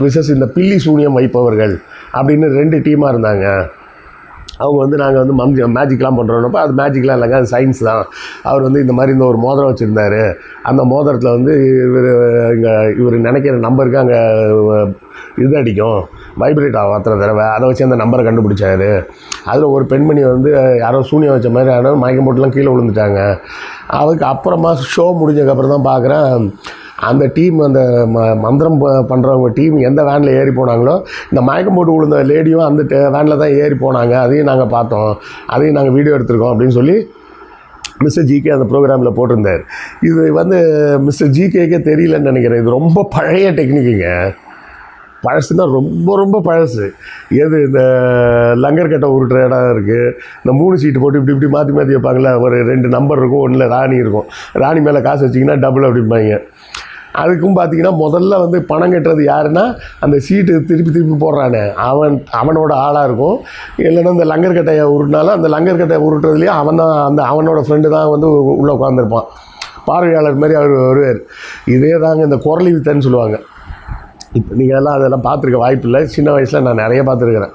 Versus இந்த பில்லி சூனியம் வைப்பவர்கள் அப்படின்னு 2 டீமாக இருந்தாங்க. அவங்க வந்து நாங்கள் வந்து மேஜிக்லாம் பண்ணுறோன்னப்போ அது மேஜிக்லாம் இல்லைங்க, அது சயின்ஸ் தான். அவர் வந்து இந்த மாதிரி இந்த ஒரு மோதிரம் வச்சுருந்தார். அந்த மோதிரத்தில் வந்து இவர் நினைக்கிற நம்பருக்கு அங்கே இது அடிக்கும், வைப்ரேட் ஆகும் அத்தனை தடவை. அதை வச்சு அந்த நம்பரை கண்டுபிடிச்சாரு. அதில் ஒரு பெண்மணி வந்து யாரோ சூனியம் வச்ச மாதிரி யாரோ மயக்கம் போட்டுலாம் கீழே விழுந்துட்டாங்க. அதுக்கு அப்புறமா ஷோ முடிஞ்சதுக்கப்புறம் தான் பார்க்குறேன், அந்த டீம் அந்த மந்திரம் பண்ணுறவங்க டீம் எந்த வேனில் ஏறி போனாங்களோ இந்த மயக்கம் போட்டு விழுந்த லேடியும் அந்த வேனில் தான் ஏறி போனாங்க. அதையும் நாங்கள் பார்த்தோம், அதையும் நாங்கள் வீடியோ எடுத்திருக்கோம் அப்படின்னு சொல்லி மிஸ்டர் ஜிகே அந்த ப்ரோக்ராமில் போட்டிருந்தார். இது வந்து மிஸ்டர் ஜிகேக்கே தெரியலன்னு நினைக்கிறேன். இது ரொம்ப பழைய டெக்னிக்குங்க. பழசுன்னா ரொம்ப ரொம்ப பழசு. எது இந்த லங்கர் கட்டை உருட்டுற இடம் இருக்குது, இந்த 3 சீட்டு போட்டு இப்படி இப்படி மாற்றி மாற்றி வைப்பாங்களே, ஒரு 2 நம்பர் இருக்கும், ஒன்றில் ராணி இருக்கும். ராணி மேலே காசு வச்சிங்கன்னா டபுள் அப்படிம்பாங்க. அதுக்கும் பார்த்தீங்கன்னா முதல்ல வந்து பணம் கட்டுறது யாருன்னா அந்த சீட்டு திருப்பி திருப்பி போடுறானே அவனோட ஆளாக இருக்கும். இல்லைன்னா இந்த லங்கர் கட்டையை உருட்டினாலும் அந்த லங்கர் கட்டையை உருட்டுறதுலேயே அவனோட ஃப்ரெண்டு தான் வந்து உள்ளே உட்காந்துருப்பான், பார்வையாளர் மாதிரி அவர் வருவார். இதே தாங்க இந்த குரலி வித்தன்னு சொல்லுவாங்க. இப்போ நீங்கள் அதெல்லாம் பார்த்துருக்க வாய்ப்பு இல்லை. சின்ன வயசில் நான் நிறைய பார்த்துருக்குறேன்.